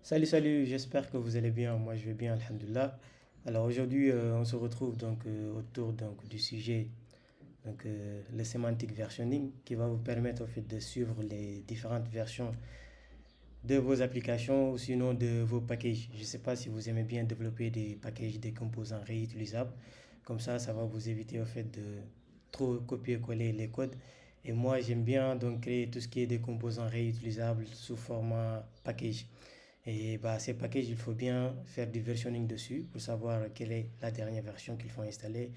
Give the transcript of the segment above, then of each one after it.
Salut, j'espère que vous allez bien. Moi, je vais bien, alhamdulillah. Alors aujourd'hui, on se retrouve autour du sujet le semantic versioning qui va vous permettre au fait de suivre les différentes versions de vos applications ou sinon de vos packages. Je ne sais pas si vous aimez bien développer des packages, des composants réutilisables. Comme ça va vous éviter au fait de trop copier-coller les codes. Et moi, j'aime bien donc créer tout ce qui est des composants réutilisables sous format package. Et bah, ces packages, il faut bien faire du versionning dessus pour savoir quelle est la dernière version qu'il faut installer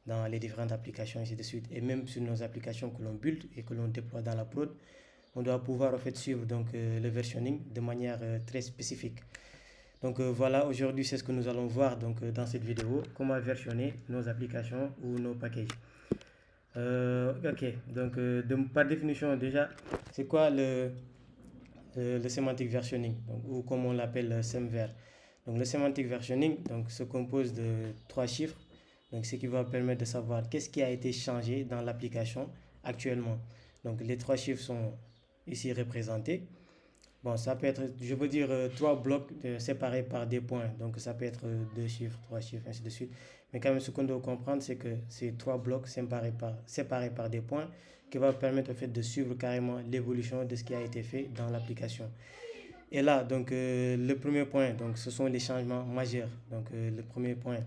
dans les différentes applications, et ainsi de suite. Et même sur nos applications que l'on build et que l'on déploie dans la prod, on doit pouvoir en fait suivre le versionning de manière très spécifique. Voilà, aujourd'hui c'est ce que nous allons voir dans cette vidéo, comment versionner nos applications ou nos packages. Ok, par définition déjà, c'est quoi le semantic versioning, ou comme on l'appelle SEMVer. Donc le semantic versioning se compose de trois chiffres, ce qui va permettre de savoir qu'est-ce qui a été changé dans l'application actuellement. Donc les trois chiffres sont ici représentés. Bon, ça peut être, je veux dire, trois blocs séparés par des points. Donc ça peut être deux chiffres, trois chiffres, ainsi de suite. Mais quand même, ce qu'on doit comprendre, c'est que ces trois blocs séparés par des points qui va permettre au fait de suivre carrément l'évolution de ce qui a été fait dans l'application. Et là, le premier point, ce sont les changements majeurs. Le premier point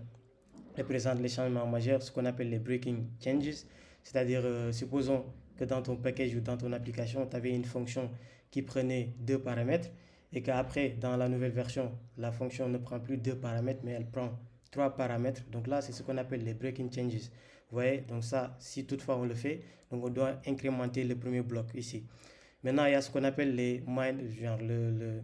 représente les changements majeurs, ce qu'on appelle les breaking changes. C'est-à-dire, supposons que dans ton package ou dans ton application, tu avais une fonction qui prenait deux paramètres et qu'après, dans la nouvelle version, la fonction ne prend plus deux paramètres, mais elle prend trois paramètres. Donc là, c'est ce qu'on appelle les breaking changes. Vous voyez, donc ça, si toutefois on le fait, donc on doit incrémenter le premier bloc ici. Maintenant, il y a ce qu'on appelle le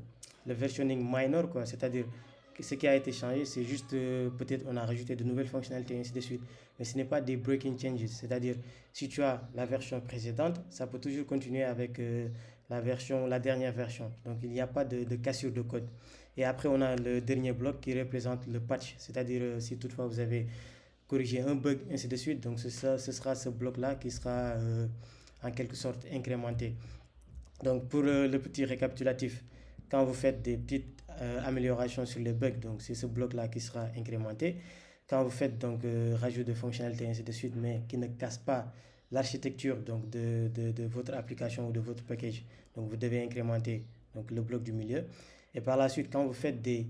versioning minor, quoi. C'est-à-dire que ce qui a été changé, c'est juste peut-être on a rajouté de nouvelles fonctionnalités, ainsi de suite. Mais ce n'est pas des breaking changes. C'est-à-dire, si tu as la version précédente, ça peut toujours continuer avec la dernière version. Donc, il n'y a pas de cassure de code. Et après, on a le dernier bloc qui représente le patch. C'est-à-dire, si toutefois vous avez corrigé un bug, ainsi de suite. Donc, ce sera ce bloc-là qui sera en quelque sorte incrémenté. Donc pour le petit récapitulatif, quand vous faites des petites améliorations sur les bugs, donc c'est ce bloc-là qui sera incrémenté. Quand vous faites rajout de fonctionnalités ainsi de suite, mais qui ne casse pas l'architecture de votre application ou de votre package, donc vous devez incrémenter le bloc du milieu. Et par la suite, quand vous faites des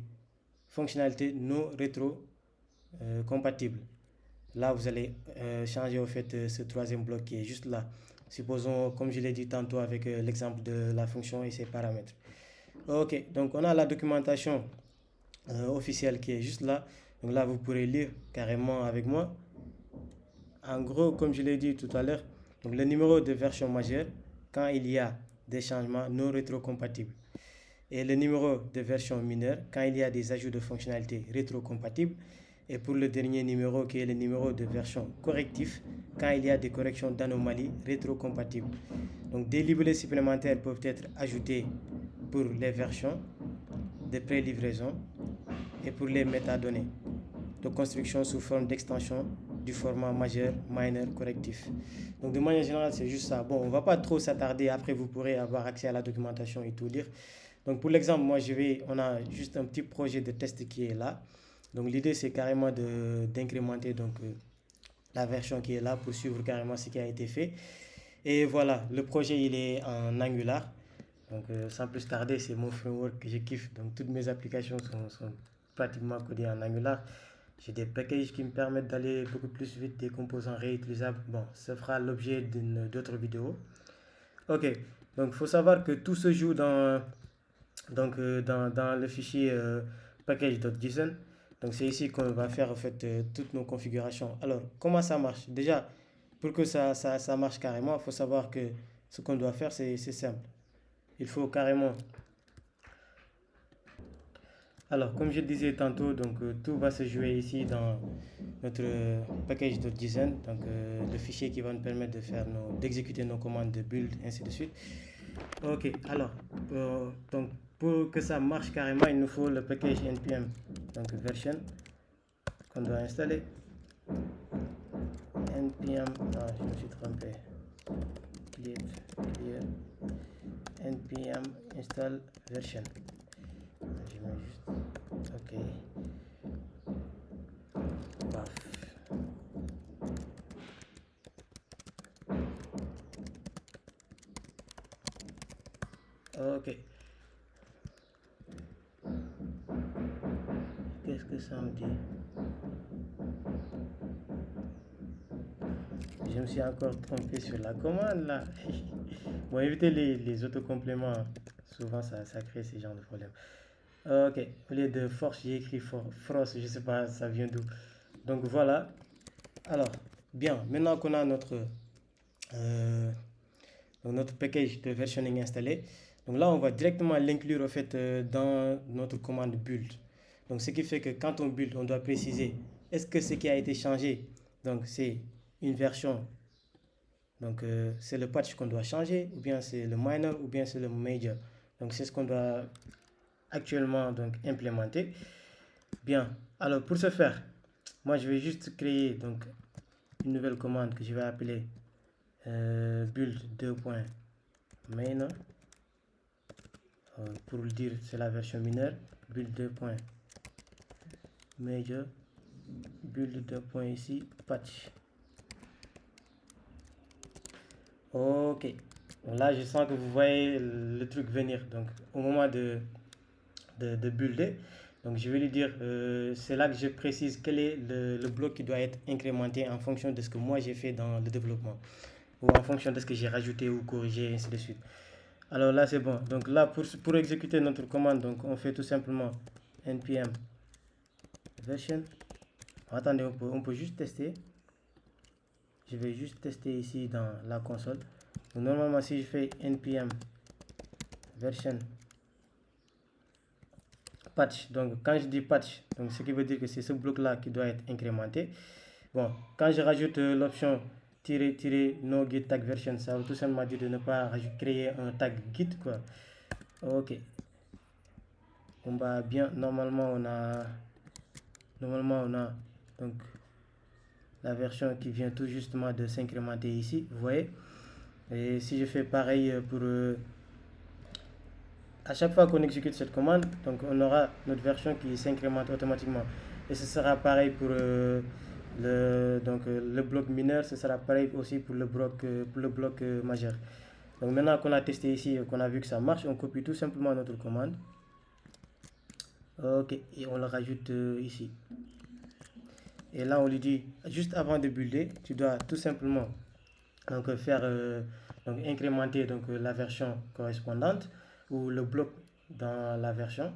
fonctionnalités non rétro compatibles, là vous allez changer au fait ce troisième bloc qui est juste là. Supposons, comme je l'ai dit tantôt avec l'exemple de la fonction et ses paramètres. Ok, donc on a la documentation officielle qui est juste là. Donc là, vous pourrez lire carrément avec moi. En gros, comme je l'ai dit tout à l'heure, donc le numéro de version majeure quand il y a des changements non rétrocompatibles. Et le numéro de version mineure quand il y a des ajouts de fonctionnalités rétrocompatibles. Et pour le dernier numéro qui est le numéro de version correctif quand il y a des corrections d'anomalies rétrocompatibles. Donc des libellés supplémentaires peuvent être ajoutés pour les versions de pré-livraison et pour les métadonnées de construction sous forme d'extension du format majeur, minor, correctif. Donc de manière générale, c'est juste ça. Bon, on ne va pas trop s'attarder, après vous pourrez avoir accès à la documentation et tout lire. Donc pour l'exemple, on a juste un petit projet de test qui est là. Donc l'idée c'est carrément d'incrémenter la version qui est là pour suivre carrément ce qui a été fait. Et voilà, le projet il est en Angular. Donc sans plus tarder, c'est mon framework que je kiffe. Donc toutes mes applications sont pratiquement codées en Angular. J'ai des packages qui me permettent d'aller beaucoup plus vite, des composants réutilisables. Bon, ça fera l'objet d'autres vidéos. Ok, donc il faut savoir que tout se joue dans le fichier package.json. Donc c'est ici qu'on va faire en fait toutes nos configurations. Alors, comment ça marche? Déjà, pour que ça marche carrément, il faut savoir que ce qu'on doit faire, c'est simple. Il faut carrément... Alors, comme je disais tantôt, tout va se jouer ici dans notre package.json, le fichier qui va nous permettre d'exécuter nos commandes de build, ainsi de suite. Ok, alors, pour que ça marche carrément, il nous faut le package npm, version, qu'on doit installer. npm, non, je me suis trompé. Clear, npm install version. Je Paf. Ok. Qu'est-ce que ça me dit? Je me suis encore trompé sur la commande là. Bon, évitez les autocompléments. Souvent, ça crée ce genre de problème. Ok, au lieu de force, j'ai écrit frost. Je sais pas, ça vient d'où. Donc voilà. Alors, bien, maintenant qu'on a euh, notre package de versioning installé, donc là, on va directement l'inclure au fait dans notre commande build. Donc, ce qui fait que quand on build, on doit préciser est-ce que ce qui a été changé, donc c'est une version, donc c'est le patch qu'on doit changer, ou bien c'est le minor, ou bien c'est le major. Donc, c'est ce qu'on doit actuellement donc implémenter. Bien, alors pour ce faire, moi je vais juste créer donc une nouvelle commande que je vais appeler build 2.main. Pour le dire, c'est la version mineure. Build 2.major. Build 2. Ici, patch. Ok. Donc là, je sens que vous voyez le truc venir. Donc, au moment de builder, donc je vais lui dire, c'est là que je précise quel est le bloc qui doit être incrémenté en fonction de ce que moi j'ai fait dans le développement, ou en fonction de ce que j'ai rajouté ou corrigé, et ainsi de suite. Alors là, c'est bon. Donc là, pour exécuter notre commande, donc on fait tout simplement npm version. Attendez, on peut juste tester. Je vais juste tester ici dans la console. Donc normalement, si je fais npm version patch, donc quand je dis patch, donc ce qui veut dire que c'est ce bloc là qui doit être incrémenté. Bon, quand je rajoute l'option no git tag version, ça veut tout simplement dire de ne pas créer un tag git quoi. Ok, on va bien. Normalement on a donc la version qui vient tout justement de s'incrémenter ici, vous voyez. Et si je fais pareil pour à chaque fois qu'on exécute cette commande, donc on aura notre version qui s'incrémente automatiquement. Et ce sera pareil pour le bloc mineur, ce sera pareil aussi pour le bloc majeur. Donc maintenant qu'on a testé ici et qu'on a vu que ça marche, on copie tout simplement notre commande. Ok, et on le rajoute ici. Et là on lui dit, juste avant de builder, tu dois tout simplement donc, faire donc incrémenter donc, la version correspondante ou le bloc dans la version,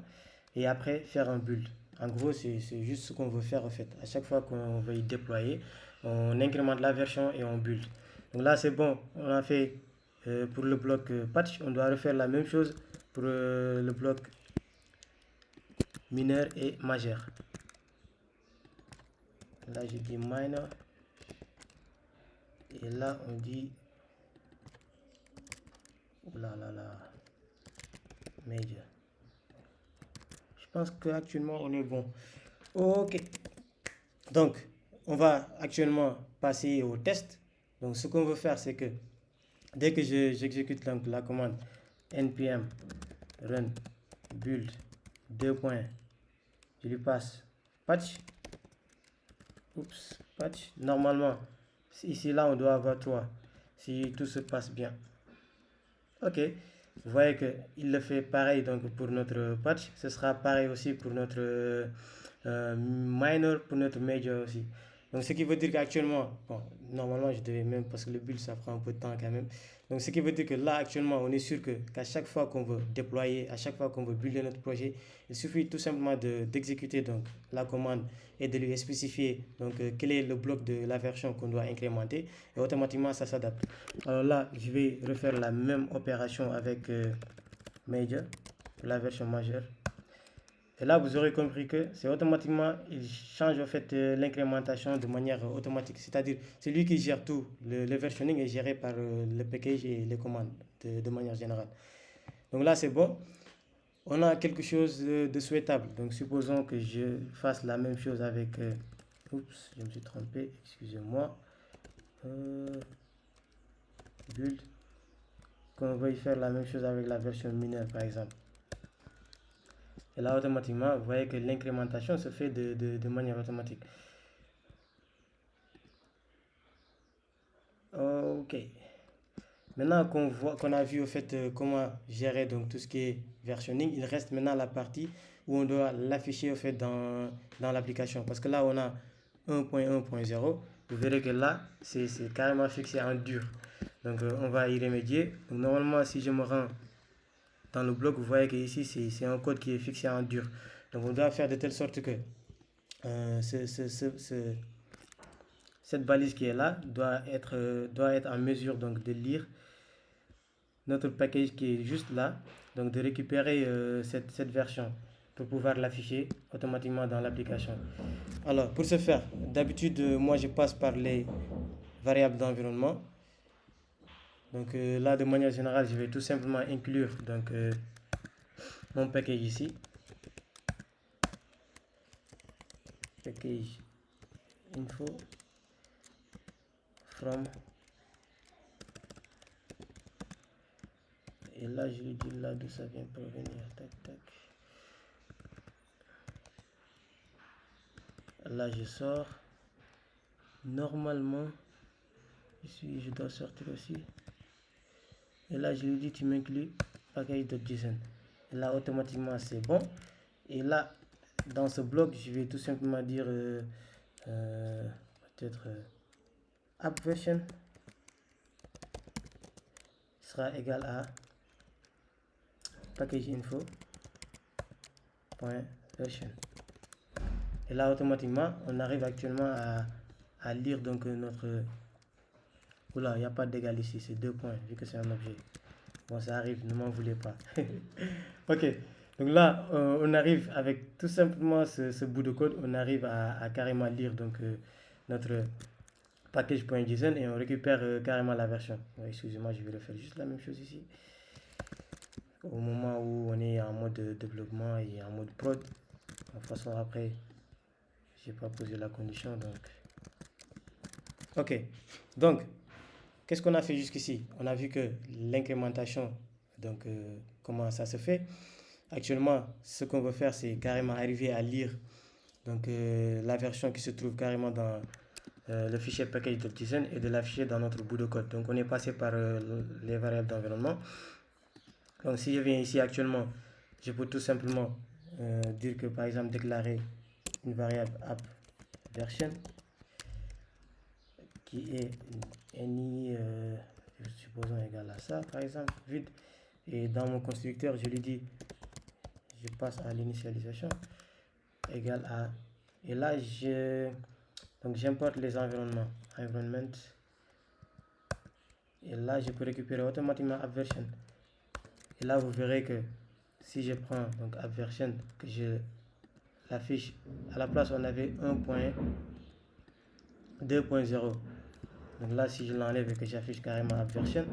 et après faire un build. En gros, c'est juste ce qu'on veut faire en fait. À chaque fois qu'on veut y déployer, on incrémente la version et on build. Donc là, c'est bon. On a fait pour le bloc patch. On doit refaire la même chose pour le bloc mineur et majeur. Là, je dis minor. Et là, on dit major. Je pense qu'actuellement, on est bon. Ok. Donc, on va actuellement passer au test. Donc, ce qu'on veut faire, c'est que dès que j'exécute la commande npm run build 2. Je lui passe patch. Oups, patch. Normalement, ici, là, on doit avoir 3. Si tout se passe bien. Ok. Vous voyez qu'il le fait pareil donc pour notre patch. Ce sera pareil aussi pour notre minor, pour notre major aussi. Donc ce qui veut dire qu'actuellement, bon, normalement je devais même, parce que le build ça prend un peu de temps quand même. Donc ce qui veut dire que là actuellement on est sûr qu'à chaque fois qu'on veut déployer, à chaque fois qu'on veut builder notre projet, il suffit tout simplement d'exécuter donc la commande et de lui spécifier donc quel est le bloc de la version qu'on doit incrémenter, et automatiquement ça s'adapte. Alors là je vais refaire la même opération avec major, la version majeure. Et là, vous aurez compris que c'est automatiquement, il change en fait l'incrémentation de manière automatique. C'est-à-dire, c'est lui qui gère tout. Le versionning est géré par le package et les commandes de manière générale. Donc là, c'est bon. On a quelque chose de souhaitable. Donc, supposons que je fasse la même chose avec... oups, je me suis trompé. Excusez-moi. Build. Qu'on veuille faire la même chose avec la version mineure, par exemple. Et là, automatiquement, vous voyez que l'incrémentation se fait de manière automatique. Ok. Maintenant qu'on a vu au fait comment gérer donc tout ce qui est versionning, il reste maintenant la partie où on doit l'afficher au fait dans l'application. Parce que là, on a 1.1.0. Vous verrez que là, c'est carrément fixé en dur. Donc, on va y remédier. Donc, normalement, si je me rends dans le bloc, vous voyez que ici, c'est un code qui est fixé en dur. Donc, on doit faire de telle sorte que euh, ce- ce- ce- ce- cette balise qui est là doit être en mesure donc, de lire notre package qui est juste là, donc de récupérer cette version pour pouvoir l'afficher automatiquement dans l'application. Alors, pour ce faire, d'habitude, moi je passe par les variables d'environnement. Donc là, de manière générale, je vais tout simplement inclure donc, mon package ici. Package info from. Et là, je lui dis là d'où ça vient provenir. Tac, tac. Là, je sors. Normalement, ici, je dois sortir aussi. Et là, je lui dis, tu m'inclus package.json. Et là, automatiquement, c'est bon. Et là, dans ce bloc, je vais tout simplement dire peut-être app version sera égal à package info.version. Et là, automatiquement, on arrive actuellement à lire donc notre. Oula, il n'y a pas d'égal ici, c'est 2 points, vu que c'est un objet. Bon, ça arrive, ne m'en voulez pas. Ok, donc là, on arrive avec tout simplement ce bout de code, on arrive à carrément lire donc, notre package.json et on récupère carrément la version. Ouais, excusez-moi, je vais refaire juste la même chose ici. Au moment où on est en mode développement et en mode prod, de toute façon après, j'ai pas posé la condition donc. Ok, donc qu'est-ce qu'on a fait jusqu'ici? On a vu que l'incrémentation, donc comment ça se fait. Actuellement, ce qu'on veut faire, c'est carrément arriver à lire donc, la version qui se trouve carrément dans le fichier package.json et de l'afficher dans notre bout de code. Donc, on est passé par les variables d'environnement. Donc, si je viens ici actuellement, je peux tout simplement dire que, par exemple, déclarer une variable app version qui est any, supposons égal à ça, par exemple, vide. Et dans mon constructeur, je lui dis, je passe à l'initialisation égal à. Et là, donc j'importe les environnements. Environment. Et là, je peux récupérer automatiquement app version. Et là, vous verrez que si je prends donc app version, que je l'affiche, à la place, on avait 1.2.0. Donc là, si je l'enlève et que j'affiche carrément app version,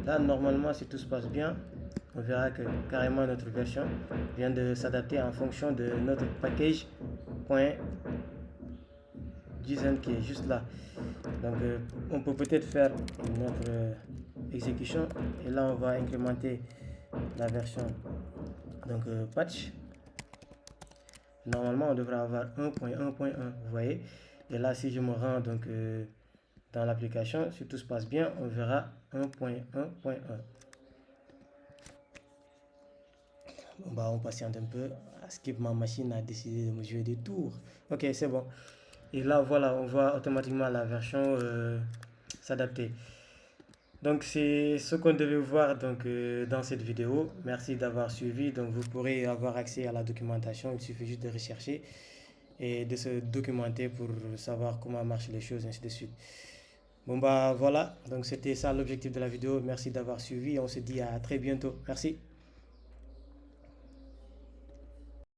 là, normalement, si tout se passe bien, on verra que carrément notre version vient de s'adapter en fonction de notre package.json qui est juste là. Donc on peut peut-être faire notre exécution et là on va incrémenter la version donc patch. Normalement on devrait avoir 1.1.1, vous voyez. Et là si je me rends donc dans l'application, si tout se passe bien, on verra 1.1.1. On va on patiente un peu. Skip, ma machine a décidé de me jouer des tours. Ok, c'est bon. Et là, voilà, on voit automatiquement la version s'adapter. Donc, c'est ce qu'on devait voir donc, dans cette vidéo. Merci d'avoir suivi. Donc, vous pourrez avoir accès à la documentation. Il suffit juste de rechercher et de se documenter pour savoir comment marchent les choses, ainsi de suite. Bon, bah voilà. Donc, c'était ça l'objectif de la vidéo. Merci d'avoir suivi. On se dit à très bientôt. Merci.